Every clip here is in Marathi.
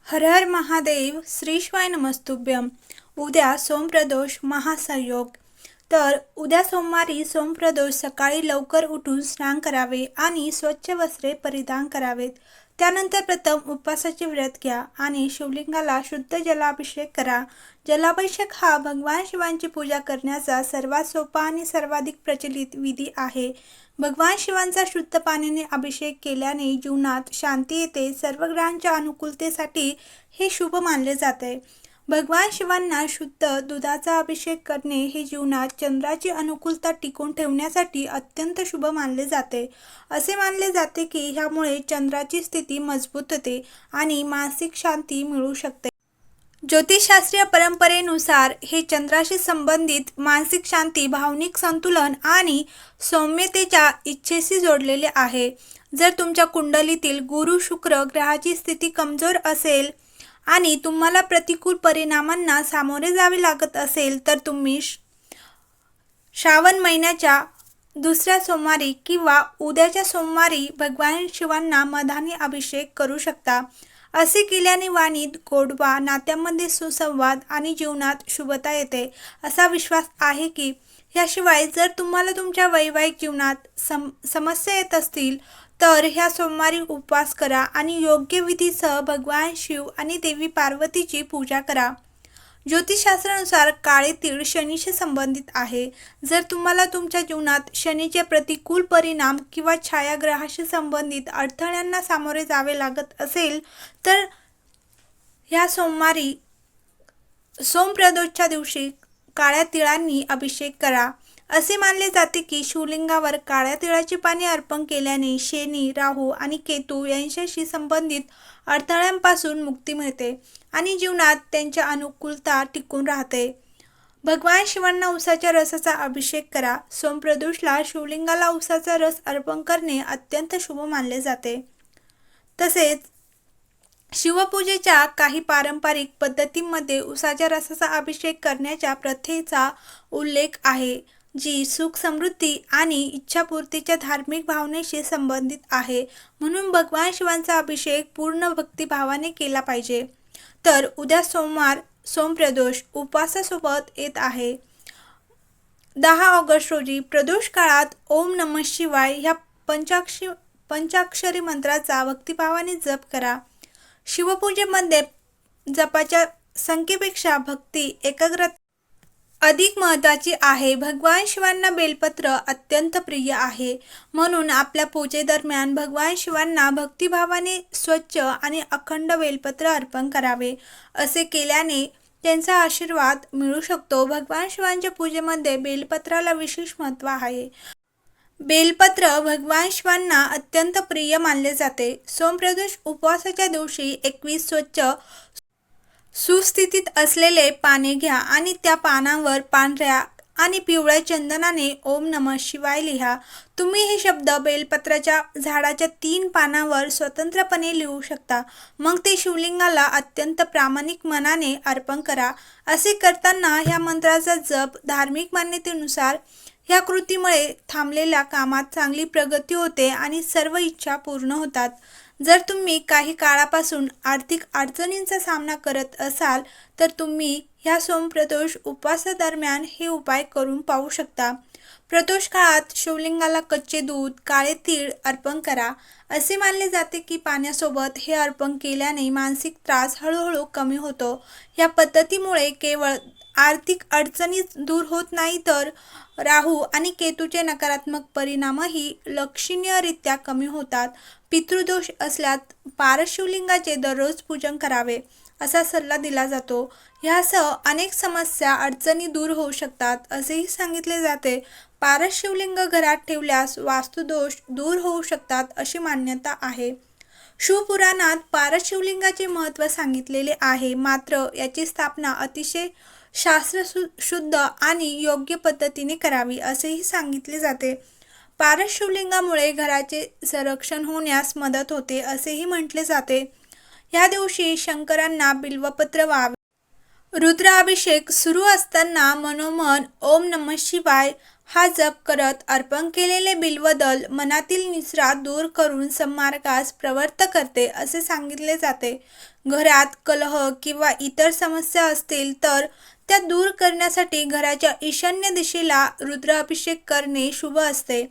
हर हर महादेव. श्री शिवाय नमस्तुभ्यम. उद्या सोमप्रदोष महासंयोग. तर उद्या सोमवारी सोमप्रदोष सकाळी लवकर उठून स्नान करावे आणि स्वच्छ वस्त्रे परिधान करावेत. त्यानंतर प्रथम उपवासाचे व्रत घ्या आणि शिवलिंगाला शुद्ध जलाभिषेक करा. जलाभिषेक हा भगवान शिवांची पूजा करण्याचा सर्वात सोपा आणि सर्वाधिक प्रचलित विधी आहे. भगवान शिवांचा शुद्ध पाण्याने अभिषेक केल्याने जीवनात शांती येते. सर्व ग्रहांच्या अनुकूलतेसाठी हे शुभ मानले जाते. भगवान शिवांना शुद्ध दुधाचा अभिषेक करणे हे जीवनात चंद्राची अनुकूलता टिकून ठेवण्यासाठी अत्यंत शुभ मानले जाते. असे मानले जाते की ह्यामुळे चंद्राची स्थिती मजबूत होते आणि मानसिक शांती मिळू शकते. ज्योतिषशास्त्रीय परंपरेनुसार हे चंद्राशी संबंधित मानसिक शांती, भावनिक संतुलन आणि सौम्यतेच्या इच्छेशी जोडलेले आहे. जर तुमच्या कुंडलीतील गुरु शुक्र ग्रहाची स्थिती कमजोर असेल आणि तुम्हाला प्रतिकूल परिणामांना सामोरे जावे लागत असेल तर तुम्ही श्रावण महिन्याच्या दुसऱ्या सोमवारी किंवा उद्याच्या सोमवारी भगवान शिवांना मधाने अभिषेक करू शकता. असे केल्याने वाणीत गोडवा, नात्यामध्ये सुसंवाद आणि जीवनात शुभता येते असा विश्वास आहे की. याशिवाय जर तुम्हाला तुमच्या वैवाहिक जीवनात समस्या येत असतील तर ह्या सोमवारी उपवास करा आणि योग्य विधीसह भगवान शिव आणि देवी पार्वतीची पूजा करा. ज्योतिषशास्त्रानुसार काळे तीळ शनीशी संबंधित आहे. जर तुम्हाला तुमच्या जीवनात शनीचे प्रतिकूल परिणाम किंवा छायाग्रहाशी संबंधित अडथळ्यांना सामोरे जावे लागत असेल तर ह्या सोमवारी सोमप्रदोषच्या दिवशी काळ्या तिळांनी अभिषेक करा. असे मानले जाते की शिवलिंगावर काळ्या तिळाची पाने अर्पण केल्याने शनी, राहू आणि केतू यांच्याशी संबंधित अडथळ्यांपासून मुक्ती मिळते आणि जीवनात त्यांच्या अनुकूलता टिकून राहते. भगवान शिवांना उसाच्या रसाचा अभिषेक करा. सोमप्रदोषला शिवलिंगाला उसाचा रस अर्पण करणे अत्यंत शुभ मानले जाते. तसेच शिवपूजेच्या काही पारंपरिक पद्धतींमध्ये उसाच्या रसाचा अभिषेक करण्याच्या प्रथेचा उल्लेख आहे, जी सुख, समृद्धी आणि इच्छापूर्तीच्या धार्मिक भावनेशी संबंधित आहे. म्हणून भगवान शिवांचा अभिषेक पूर्ण भक्तिभावाने केला पाहिजे. तर उद्या सोमवार सोमप्रदोष उपवासासोबत येत आहे. 10 ऑगस्ट रोजी प्रदोष काळात ओम नमः शिवाय ह्या पंचाक्षरी मंत्राचा भक्तिभावाने जप करा. शिवपूजेमध्ये जपाच्या संख्येपेक्षा भक्ती, एकाग्रता अधिक महत्त्वाची आहे. भगवान शिवांना बेलपत्र अत्यंत प्रिय आहे. म्हणून आपल्या पूजेदरम्यान भगवान शिवांना भक्तिभावाने स्वच्छ आणि अखंड बेलपत्र अर्पण करावे. असे केल्याने त्यांचा आशीर्वाद मिळू शकतो. भगवान शिवांच्या पूजेमध्ये बेलपत्राला विशेष महत्त्व आहे. बेलपत्र भगवान शिवांना अत्यंत प्रिय मानले जाते. सोमप्रदोष उपवासाच्या दिवशी 21 स्वच्छ सुस्थितीत असलेले पाने घ्या आणि त्या पानांवर पांढऱ्या आणि पिवळ्या चंदनाने ओम नमः शिवाय लिहा. तुम्ही हे शब्द बेलपत्राच्या झाडाच्या 3 पानांवर स्वतंत्रपणे लिहू शकता. मग ते शिवलिंगाला अत्यंत प्रामाणिक मनाने अर्पण करा. असे करताना ह्या मंत्राचा जप धार्मिक मान्यतेनुसार ह्या कृतीमुळे थांबलेल्या कामात चांगली प्रगती होते आणि सर्व इच्छा पूर्ण होतात. जर तुम्ही काही काळापासून आर्थिक अडचणींचा सामना करत असाल तर तुम्ही ह्या सोमप्रदोष उपवासादरम्यान हे उपाय करून पाहू शकता. प्रदोष काळात शिवलिंगाला कच्चे दूध, काळे तीळ अर्पण करा. असे मानले जाते की पाण्यासोबत हे अर्पण केल्याने मानसिक त्रास हळूहळू कमी होतो. या पद्धतीमुळे केवळ आर्थिक अडचणी दूर होत नाही तर राहू आणि केतूचे नकारात्मक परिणामही लक्षणीयरित्या कमी होतात. पितृदोष असल्यास पारस शिवलिंगाचे दररोज पूजन करावे असा सल्ला दिला जातो. ह्यासह अनेक समस्या, अडचणी दूर होऊ शकतात असेही सांगितले जाते. पारस शिवलिंग घरात ठेवल्यास वास्तुदोष दूर होऊ शकतात अशी मान्यता आहे. शिवपुराणात पारस शिवलिंगाचे महत्त्व सांगितलेले आहे. मात्र याची स्थापना अतिशय शास्त्रशुद्ध आणि योग्य पद्धतीने करावी असेही सांगितले जाते. पारस शिवलिंगामुळे घराचे संरक्षण होण्यास मदत होते असेही म्हटले जाते. या दिवशी शंकरांना बिल्वपत्र व्हावे. रुद्राभिषेक सुरू असताना मनोमन ओम नमः शिवाय हा जप करत अर्पण केलेले बिल्वदल मनातील निचरा दूर करून सन्मार्गास प्रवृत्त करते असे सांगितले जाते. घरात कलह किंवा इतर समस्या असतील तर त्या दूर करण्यासाठी घराच्या ईशान्य दिशेला रुद्राभिषेक करणे शुभ असते.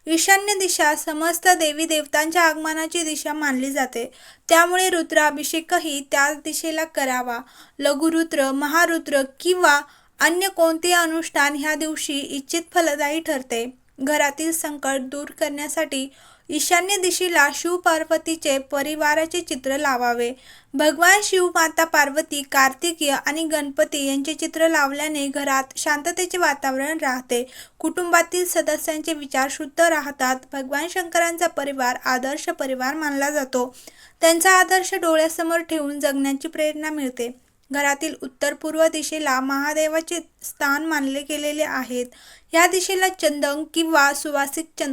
ईशान्य दिशा समस्त देवी देवतांच्या आगमनाची दिशा मानली जाते, त्यामुळे रुद्राभिषेकही त्याच दिशेला करावा. लघुरुद्र, महारुद्र किंवा अन्य कोणते अनुष्ठान ह्या दिवशी इच्छित फलदायी ठरते. घरातील संकट दूर करण्यासाठी ईशान्य दिशेला शिव पार्वतीचे परिवाराचे चित्र लावावे. भगवान शिव, माता पार्वती, कार्तिकेय आणि गणपती यांचे चित्र लावल्याने घरात शांततेचे वातावरण राहते. कुटुंबातील सदस्यांचे विचार शुद्ध राहतात. भगवान शंकरांचा परिवार आदर्श परिवार मानला जातो. त्यांचा आदर्श डोळ्यासमोर ठेवून जगण्याची प्रेरणा मिळते. घरातील उत्तर पूर्व दिशेला महादेवाचे स्थान मानले गेलेले आहेत. या दिशेला चंदन किंवा सुवासिक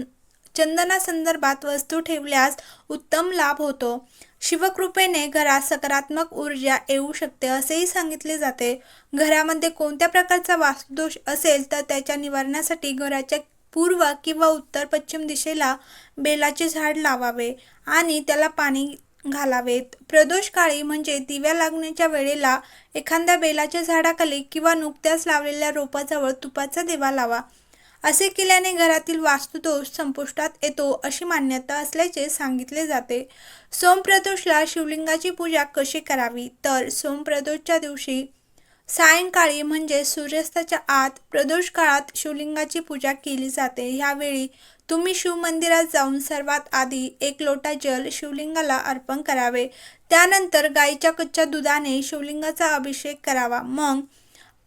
चंदनासंदर्भात वस्तू ठेवल्यास उत्तम लाभ होतो. शिवकृपेने घरात सकारात्मक ऊर्जा येऊ शकते असेही सांगितले जाते. घरामध्ये कोणत्या प्रकारचा वास्तुदोष असेल तर त्याच्या निवारणासाठी घराच्या पूर्व किंवा उत्तर पश्चिम दिशेला बेलाचे झाड लावावे आणि त्याला पाणी घालावेत. प्रदोष काळी म्हणजे दिव्या लागण्याच्या वेळेला एखाद्या बेलाच्या झाडाखाली किंवा नुकत्याच लावलेल्या रोपाजवळ तुपाचा दिवा लावा. असे केल्याने घरातील वास्तुदोष संपुष्टात येतो अशी मान्यता असल्याचे सांगितले जाते. सोमप्रदोषला शिवलिंगाची पूजा कशी करावी तर सोमप्रदोषच्या दिवशी सायंकाळी म्हणजे सूर्यास्ताच्या आत प्रदोष काळात शिवलिंगाची पूजा केली जाते. ह्यावेळी तुम्ही शिव मंदिरात जाऊन सर्वात आधी 1 लोटा जल शिवलिंगाला अर्पण करावे. त्यानंतर गाईच्या कच्च्या दुधाने शिवलिंगाचा अभिषेक करावा. मग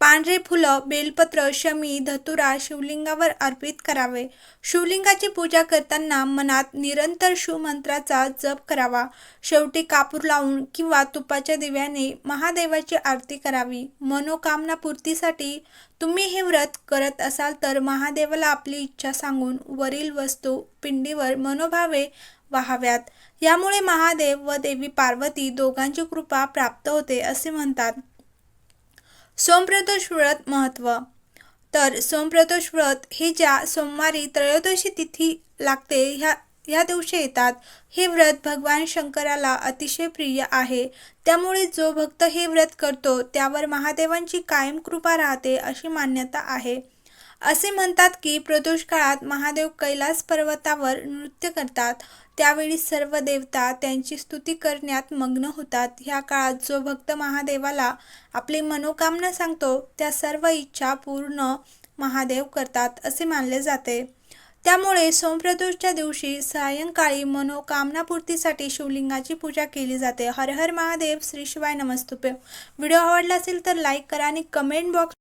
पांढरे फुलं, बेलपत्र, शमी, धतुरा शिवलिंगावर अर्पित करावे. शिवलिंगाची पूजा करताना मनात निरंतर शिवमंत्राचा जप करावा. शेवटी कापूर लावून किंवा तुपाच्या दिव्याने महादेवाची आरती करावी. मनोकामना पूर्तीसाठी तुम्ही हे व्रत करत असाल तर महादेवाला आपली इच्छा सांगून वरील वस्तू पिंडीवर मनोभावे वाहाव्यात. यामुळे महादेव व देवी पार्वती दोघांची कृपा प्राप्त होते असे म्हणतात. सोमप्रदोष व्रत महत्त्व तर सोमप्रदोष व्रत हे ज्या सोमवारी त्रयोदशी तिथी लागते ह्या दिवशी येतात. हे व्रत भगवान शंकराला अतिशय प्रिय आहे. त्यामुळे जो भक्त हे व्रत करतो त्यावर महादेवांची कायम कृपा राहते अशी मान्यता आहे. असे म्हणतात की प्रदोष काळात महादेव कैलास पर्वतावर नृत्य करतात. त्यावेळी सर्व देवता त्यांची स्तुती करण्यात मग्न होतात. ह्या काळात जो भक्त महादेवाला आपली मनोकामना सांगतो त्या सर्व इच्छा पूर्ण महादेव करतात असे मानले जाते. त्यामुळे सोमप्रदोषच्या दिवशी सायंकाळी मनोकामनापूर्तीसाठी शिवलिंगाची पूजा केली जाते. हर हर महादेव. श्री शिवाय नमस्तुभ्यं. व्हिडिओ आवडला असेल तर लाईक करा आणि कमेंट बॉक्स